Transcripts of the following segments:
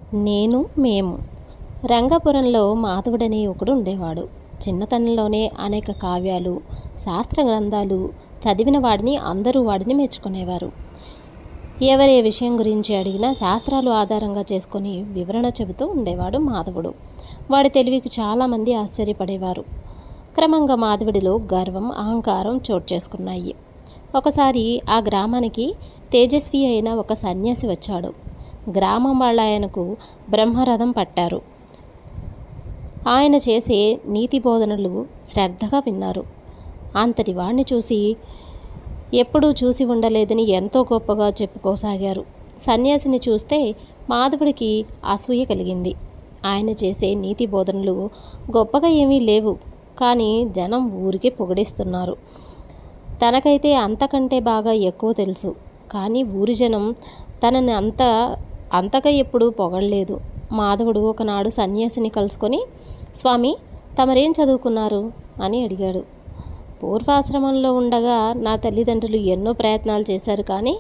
నేను మేము రంగపురంలో మాధవుడనే ఒకడు ఉండేవాడు. చిన్నతనంలోనే అనేక కావ్యాలు, శాస్త్ర గ్రంథాలు చదివిన వాడిని అందరూ వాడిని మెచ్చుకునేవారు. ఎవరే విషయం గురించి అడిగినా శాస్త్రాలు ఆధారంగా చేసుకొని వివరణ చెబుతూ ఉండేవాడు మాధవుడు. వాడి తెలివికి చాలామంది ఆశ్చర్యపడేవారు. క్రమంగా మాధవుడిలో గర్వం, అహంకారం చోటు చేసుకున్నాయి. ఒకసారి ఆ గ్రామానికి తేజస్వి అయిన ఒక సన్యాసి వచ్చాడు. గ్రామం వాళ్ళ ఆయనకు బ్రహ్మరథం పట్టారు. ఆయన చేసే నీతి బోధనలు శ్రద్ధగా విన్నారు. అంతటి వాణ్ణి చూసి ఎప్పుడూ చూసి ఉండలేదని ఎంతో గొప్పగా చెప్పుకోసాగారు. సన్యాసిని చూస్తే మాధవుడికి అసూయ కలిగింది. ఆయన చేసే నీతి బోధనలు గొప్పగా ఏమీ లేవు, కానీ జనం ఊరికే పొగిడిస్తున్నారు. తనకైతే అంతకంటే బాగా ఎక్కువ తెలుసు, కానీ ఊరి జనం తనని అంతగా ఎప్పుడూ పొగడలేదు. మాధవుడు ఒకనాడు సన్యాసిని కలుసుకొని, స్వామి, తమరేం చదువుకున్నారు అని అడిగాడు. పూర్వాశ్రమంలో ఉండగా నా తల్లిదండ్రులు ఎన్నో ప్రయత్నాలు చేశారు, కానీ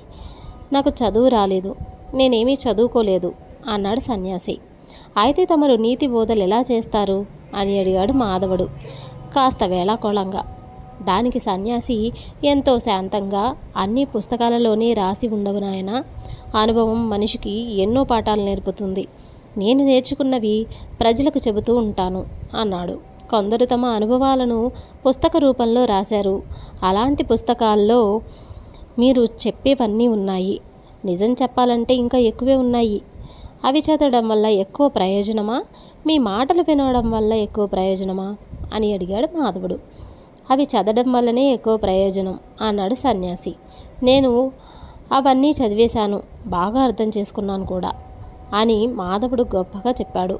నాకు చదువు రాలేదు, నేనేమీ చదువుకోలేదు అన్నాడు సన్యాసి. అయితే తమరు నీతి బోధలు ఎలా చేస్తారు అని అడిగాడు మాధవుడు కాస్త వేళాకోళంగా. దానికి సన్యాసి ఎంతో శాంతంగా, అన్ని పుస్తకాలలోనే రాసి ఉండవు నాయన, అనుభవం మనిషికి ఎన్నో పాఠాలు నేర్పుతుంది. నేను నేర్చుకున్నవి ప్రజలకు చెబుతూ ఉంటాను అన్నాడు. కొందరు తమ అనుభవాలను పుస్తక రూపంలో రాశారు. అలాంటి పుస్తకాల్లో మీరు చెప్పేవన్నీ ఉన్నాయి. నిజం చెప్పాలంటే ఇంకా ఎక్కువే ఉన్నాయి. అవి చదవడం వల్ల ఎక్కువ ప్రయోజనమా, మీ మాటలు వినడం వల్ల ఎక్కువ ప్రయోజనమా అని అడిగాడు మాధవుడు. అవి చదవడం వల్లనే ఎక్కువ ప్రయోజనం అన్నాడు సన్యాసి. నేను అవన్నీ చదివేశాను, బాగా అర్థం చేసుకున్నాను కూడా అని మాధవుడు గొప్పగా చెప్పాడు.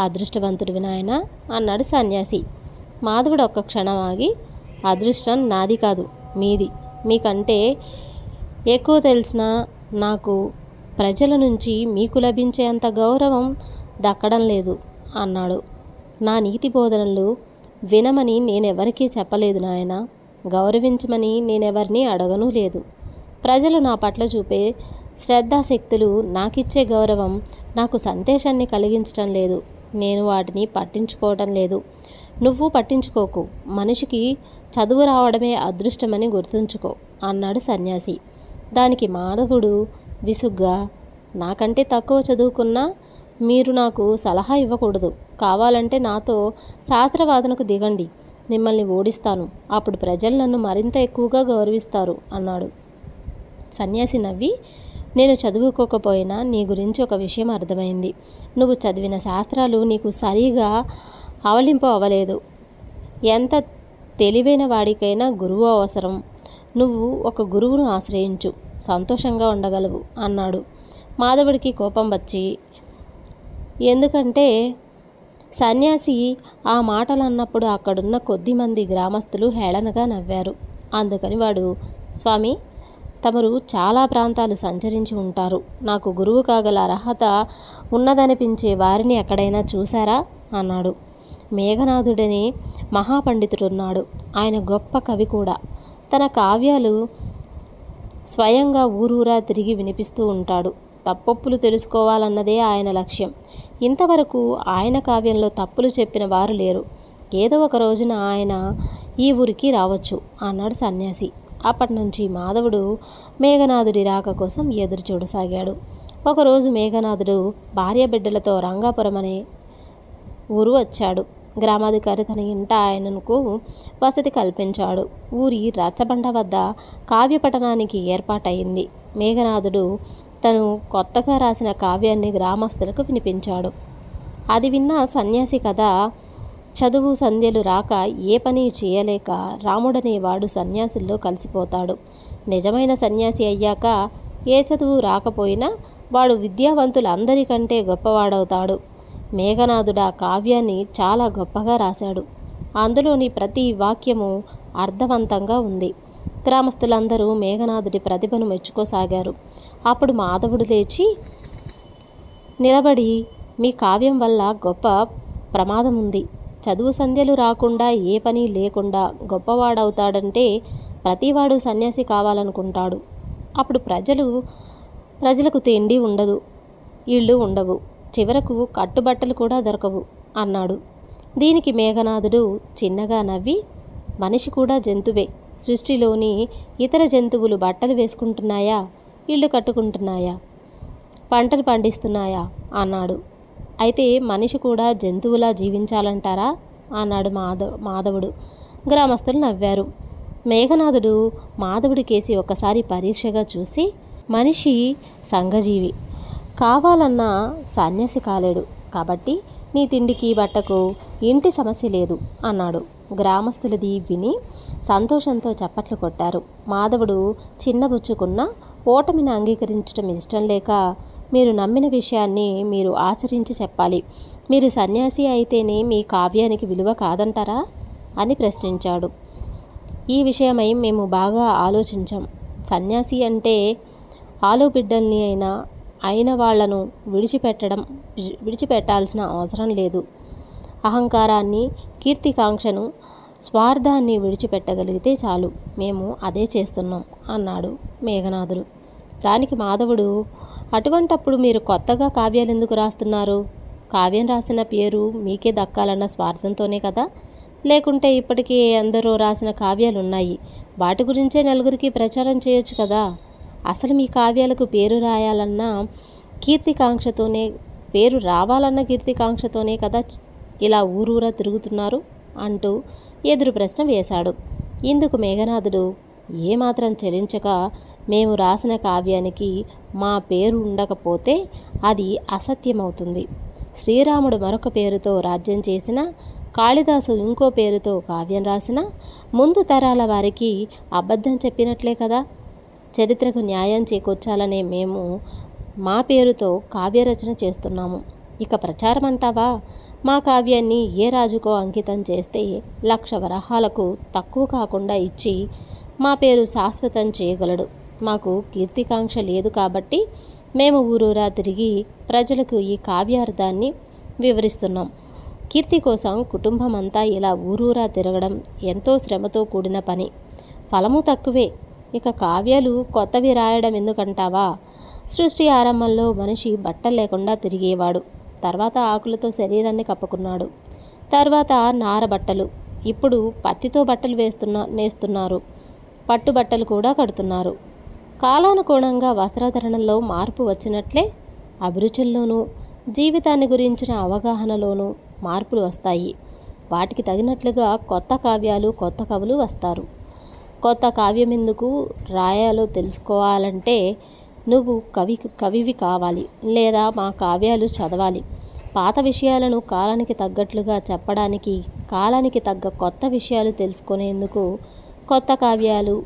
అదృష్టవంతుడివి నాయన అన్నాడు సన్యాసి. మాధవుడు ఒక్క క్షణం ఆగి, అదృష్టం నాది కాదు, మీది. మీకంటే ఎక్కువ తెలిసిన నాకు ప్రజల నుంచి మీకు లభించేంత గౌరవం దక్కడం లేదు అన్నాడు. నా నీతి బోధనలు వినమని నేనెవరికీ చెప్పలేదు నాయన, గౌరవించమని నేనెవరిని అడగనూ లేదు. ప్రజలు నా పట్ల చూపే శ్రద్ధాశక్తులు, నాకిచ్చే గౌరవం నాకు సంతోషాన్ని కలిగించటం లేదు. నేను వాటిని పట్టించుకోవటం లేదు. నువ్వు పట్టించుకోకు. మనిషికి చదువు రావడమే అదృష్టమని గుర్తుంచుకో అన్నాడు సన్యాసి. దానికి మాధవుడు విసుగ్గా, నాకంటే తక్కువ చదువుకున్నా మీరు నాకు సలహా ఇవ్వకూడదు. కావాలంటే నాతో శాస్త్రవాదనకు దిగండి, మిమ్మల్ని ఓడిస్తాను. అప్పుడు ప్రజలు నన్ను మరింత ఎక్కువగా గౌరవిస్తారు అన్నాడు. సన్యాసి నవ్వి, నేను చదువుకోకపోయినా నీ గురించి ఒక విషయం అర్థమైంది. నువ్వు చదివిన శాస్త్రాలు నీకు సరిగా అవలింపు అవ్వలేదు. ఎంత తెలివైన వాడికైనా గురువు అవసరం. నువ్వు ఒక గురువును ఆశ్రయించు, సంతోషంగా ఉండగలవు అన్నాడు. మాధవుడికి కోపం వచ్చి, ఎందుకంటే సన్యాసి ఆ మాటలు అన్నప్పుడు అక్కడున్న కొద్దిమంది గ్రామస్తులు హేళనగా నవ్వారు. అందుకని వాడు, స్వామి, తమరు చాలా ప్రాంతాలు సంచరించి ఉంటారు. నాకు గురువు కాగల అర్హత ఉన్నదనిపించే వారిని ఎక్కడైనా చూశారా అన్నాడు. మేఘనాథుడని మహాపండితుడున్నాడు. ఆయన గొప్ప కవి కూడా. తన కావ్యాలు స్వయంగా ఊరూరా తిరిగి వినిపిస్తూ ఉంటాడు. తప్పొప్పులు తెలుసుకోవాలన్నదే ఆయన లక్ష్యం. ఇంతవరకు ఆయన కావ్యంలో తప్పులు చెప్పిన వారు లేరు. ఏదో ఒక రోజున ఆయన ఈ ఊరికి రావచ్చు అన్నాడు సన్యాసి. అప్పటి నుంచి మాధవుడు మేఘనాథుడి రాక కోసం ఎదురు చూడసాగాడు. ఒకరోజు మేఘనాథుడు భార్య బిడ్డలతో రంగాపురం అనే ఊరు వచ్చాడు. గ్రామాధికారి తన ఇంట ఆయనకు వసతి కల్పించాడు. ఊరి రచ్చబండ వద్ద కావ్యపఠనానికి ఏర్పాటయింది. మేఘనాథుడు తను కొత్తగా రాసిన కావ్యాన్ని గ్రామస్తులకు వినిపించాడు. అది విన్న సన్యాసి కథ, చదువు సంధ్యలు రాక ఏ పని చేయలేక రాముడనేవాడు సన్యాసుల్లో కలిసిపోతాడు. నిజమైన సన్యాసి అయ్యాక ఏ చదువు రాకపోయినా వాడు విద్యావంతులందరికంటే గొప్పవాడవుతాడు. మేఘనాథుడు ఆ కావ్యాన్ని చాలా గొప్పగా రాశాడు. అందులోని ప్రతి వాక్యము అర్థవంతంగా ఉంది. గ్రామస్తులందరూ మేఘనాథుడి ప్రతిభను మెచ్చుకోసాగారు. అప్పుడు మాధవుడు లేచి నిలబడి, మీ కావ్యం వల్ల గొప్ప ప్రమాదం ఉంది. చదువు సంధ్యలు రాకుండా ఏ పని లేకుండా గొప్పవాడవుతాడంటే ప్రతివాడు సన్యాసి కావాలనుకుంటాడు. అప్పుడు ప్రజలకు తిండి ఉండదు, ఇళ్ళు ఉండవు. చివరకు కట్టుబట్టలు కూడా దొరకవు అన్నాడు. దీనికి మేఘనాథుడు చిన్నగా నవ్వి, మనిషి కూడా జంతువే. సృష్టిలోని ఇతర జంతువులు బట్టలు వేసుకుంటున్నాయా, ఇళ్ళు కట్టుకుంటున్నాయా, పంటలు పండిస్తున్నాయా అన్నాడు. అయితే మనిషి కూడా జంతువులా జీవించాలంటారా అన్నాడు మాధవుడు. గ్రామస్తులు నవ్వారు. మేఘనాథుడు మాధవుడి కేసి ఒకసారి పరీక్షగా చూసి, మనిషి సంఘజీవి, కావాలన్నా సన్యాసి కాలేడు, కాబట్టి నీ తిండికి బట్టకు ఇంటి సమస్య లేదు అన్నాడు. గ్రామస్తులది విని సంతోషంతో చప్పట్లు కొట్టారు. మాధవుడు చిన్నబుచ్చుకున్న ఓటమిని అంగీకరించడం ఇష్టం లేక, మీరు నమ్మిన విషయాన్ని మీరు ఆచరించి చెప్పాలి. మీరు సన్యాసి అయితేనే మీ కావ్యానికి విలువ కాదంటారా అని ప్రశ్నించాడు. ఈ విషయమై మేము బాగా ఆలోచించాం. సన్యాసి అంటే ఆలుబిడ్డల్ని అయిన వాళ్లను విడిచిపెట్టాల్సిన అవసరం లేదు. అహంకారాన్ని, కీర్తికాంక్షను, స్వార్థాన్ని విడిచిపెట్టగలిగితే చాలు. మేము అదే చేస్తున్నాం అన్నాడు మేఘనాథుడు. దానికి మాధవుడు, అటువంటప్పుడు మీరు కొత్తగా కావ్యాలు ఎందుకు రాస్తున్నారు? కావ్యం రాసిన పేరు మీకే దక్కాలన్న స్వార్థంతోనే కదా? లేకుంటే ఇప్పటికీ ఎందరో రాసిన కావ్యాలున్నాయి, వాటి గురించే నలుగురికి ప్రచారం చేయొచ్చు కదా? అసలు మీ కావ్యాలకు పేరు రాయాలన్నా కీర్తికాంక్షతోనే, పేరు రావాలన్న కీర్తికాంక్షతోనే కదా ఇలా ఊరూరా తిరుగుతున్నారు అంటూ ఎదురు ప్రశ్న వేశాడు. ఇందుకు మేఘనాథుడు ఏమాత్రం చెలించక, మేము రాసిన కావ్యానికి మా పేరు ఉండకపోతే అది అసత్యమవుతుంది. శ్రీరాముడు మరొక పేరుతో రాజ్యం చేసిన, కాళిదాసు ఇంకో పేరుతో కావ్యం రాసిన, ముందు తరాల వారికి అబద్ధం చెప్పినట్లే కదా? చరిత్రకు న్యాయం చేకూర్చాలనే మేము మా పేరుతో కావ్యరచన చేస్తున్నాము. ఇక ప్రచారం అంటావా? మా కావ్యాన్ని ఏ రాజుకో అంకితం చేస్తే 1,00,000 వరహాలకు తక్కువ కాకుండా ఇచ్చి మా పేరు శాశ్వతం చేయగలడు. మాకు కీర్తికాంక్ష లేదు కాబట్టి మేము ఊరూరా తిరిగి ప్రజలకు ఈ కావ్యార్థాన్ని వివరిస్తున్నాం. కీర్తి కోసం కుటుంబం అంతా ఇలా ఊరూరా తిరగడం ఎంతో శ్రమతో కూడిన పని, ఫలము తక్కువే. ఇక కావ్యాలు కొత్తవి రాయడం ఎందుకంటావా? సృష్టి ఆరంభంలో మనిషి బట్టలు లేకుండా తిరిగేవాడు. తర్వాత ఆకులతో శరీరాన్ని కప్పుకున్నాడు. తర్వాత నారబట్టలు, ఇప్పుడు పత్తితో బట్టలు నేస్తున్నారు, పట్టుబట్టలు కూడా కడుతున్నారు. కాలానుగుణంగా వస్త్రధరణలో మార్పు వచ్చినట్లే అభిరుచుల్లోనూ జీవితాన్ని గురించిన అవగాహనలోనూ మార్పులు వస్తాయి. వాటికి తగినట్లుగా కొత్త కావ్యాలు, కొత్త కవులు వస్తారు. కొత్త కావ్యం ఎందుకు రాయాలో తెలుసుకోవాలంటే నువ్వు కవివి కావాలి, లేదా మా కావ్యాలు చదవాలి. పాత విషయాలను కాలానికి తగ్గట్లుగా చెప్పడానికి, కాలానికి తగ్గ కొత్త విషయాలు తెలుసుకునేందుకు కొత్త కావ్యాలు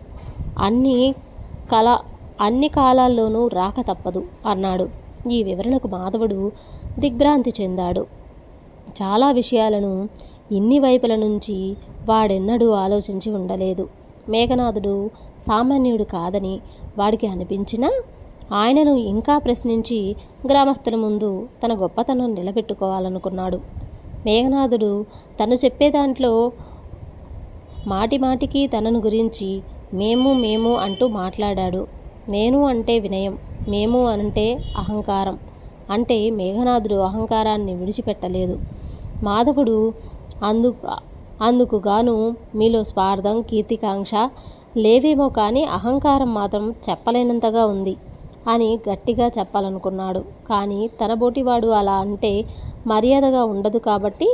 అన్ని కాలాల్లోనూ రాక తప్పదు అన్నాడు. ఈ వివరణకు మాధవుడు దిగ్భ్రాంతి చెందాడు. చాలా విషయాలను ఇన్ని వైపుల నుంచి వాడెన్నడూ ఆలోచించి ఉండలేదు. మేఘనాథుడు సామాన్యుడు కాదని వాడికి అనిపించినా ఆయనను ఇంకా ప్రశ్నించి గ్రామస్తుల ముందు తన గొప్పతనం నిలబెట్టుకోవాలనుకున్నాడు. మేఘనాథుడు తను చెప్పే దాంట్లో మాటిమాటికి తనను గురించి మేము అంటూ మాట్లాడాడు. నేను అంటే వినయం, మేము అంటే అహంకారం. అంటే మేఘనాథుడు అహంకారాన్ని విడిచిపెట్టలేదు. మాధవుడు అందుకుగాను మీలో స్వార్థం, కీర్తికాంక్ష లేవేమో కానీ అహంకారం మాత్రం చెప్పలేనంతగా ఉంది అని గట్టిగా చెప్పాలనుకున్నాడు. కానీ తన బోటివాడు అలా అంటే మర్యాదగా ఉండదు కాబట్టి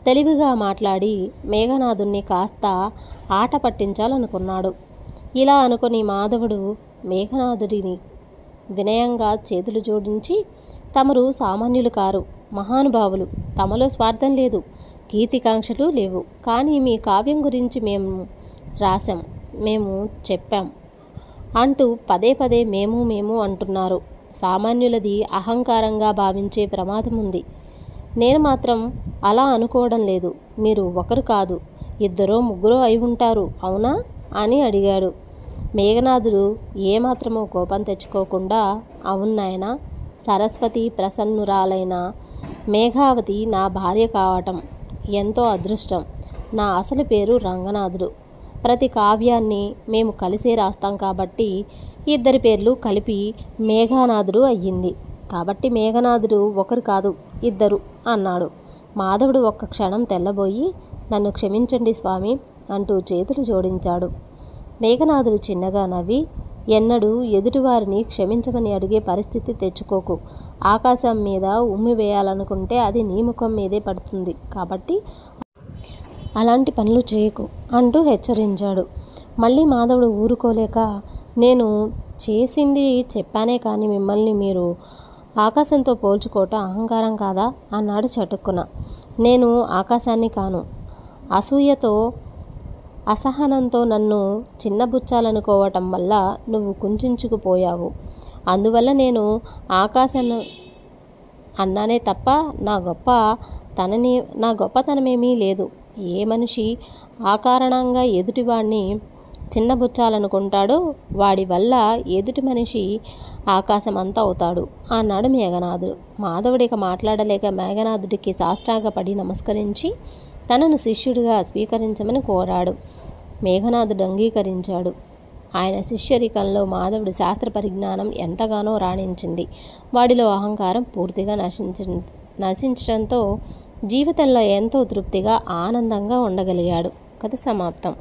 తెలివిగా మాట్లాడి మేఘనాథుణ్ణి కాస్త ఆట పట్టించాలనుకున్నాడు. ఇలా అనుకుని మాధవుడు మేఘనాథుడిని వినయంగా చేతులు జోడించి, తమరు సామాన్యులు కారు, మహానుభావులు. తమలో స్వార్థం లేదు, కీర్తికాంక్షలు లేవు. కానీ మీ కావ్యం గురించి మేము రాశాం, మేము చెప్పాం అంటూ పదే పదే మేము అంటున్నారు. సామాన్యులది అహంకారంగా భావించే ప్రమాదం ఉంది. నేను మాత్రం అలా అనుకోవడం లేదు. మీరు ఒకరు కాదు, 2 3 అయి ఉంటారు, అవునా అని అడిగాడు. మేఘనాథుడు ఏమాత్రమో కోపం తెచ్చుకోకుండా, అవును నాయనా, సరస్వతి ప్రసన్నురాలైన మేఘావతి నా భార్య కావటం ఎంతో అదృష్టం. నా అసలు పేరు రంగనాథుడు. ప్రతి కావ్యాన్ని మేము కలిసే రాస్తాం కాబట్టి 2 పేర్లు కలిపి మేఘనాథుడు అయ్యింది. కాబట్టి మేఘనాథుడు ఒకరు కాదు, ఇద్దరు అన్నాడు. మాధవుడు ఒక్క క్షణం తెల్లబోయి, నన్ను క్షమించండి స్వామి అంటూ చేతులు జోడించాడు. మేఘనాథుడు చిన్నగా నవ్వి, ఎన్నడూ ఎదుటివారిని క్షమించమని అడిగే పరిస్థితి తెచ్చుకోకు. ఆకాశం మీద ఉమ్మి వేయాలనుకుంటే అది నీ ముఖం మీదే పడుతుంది. కాబట్టి అలాంటి పనులు చేయకు అంటూ హెచ్చరించాడు. మళ్ళీ మాధవుడు ఊరుకోలేక, నేను చేసింది చెప్పానే కానీ మిమ్మల్ని మీరు ఆకాశంతో పోల్చుకోవటం అహంకారం కాదా అన్నాడు చటుక్కున. నేను ఆకాశాన్ని కాను. అసూయతో అసహనంతో నన్ను చిన్నబుచ్చాలనుకోవటం వల్ల నువ్వు కుంచుకుపోయావు. అందువల్ల నేను ఆకాశాన్ని అన్నానే తప్ప నా గొప్పతనమేమీ లేదు. ఏ మనిషి ఆకారణంగా ఎదుటివాడిని చిన్నబుచ్చాలనుకుంటాడో వాడి వల్ల ఎదుటి మనిషి ఆకాశం అంతా అవుతాడు అన్నాడు మేఘనాథుడు. మాధవుడిక మాట్లాడలేక మేఘనాథుడికి సాష్టాంగపడి నమస్కరించి తనను శిష్యుడిగా స్వీకరించమని కోరాడు. మేఘనాథుడు అంగీకరించాడు. ఆయన శిష్యరికంలో మాధవుడి శాస్త్ర పరిజ్ఞానం ఎంతగానో రాణించింది. వాడిలో అహంకారం పూర్తిగా నశించడంతో జీవితంలో ఎంతో తృప్తిగా ఆనందంగా ఉండగలిగాడు. కథ సమాప్తం.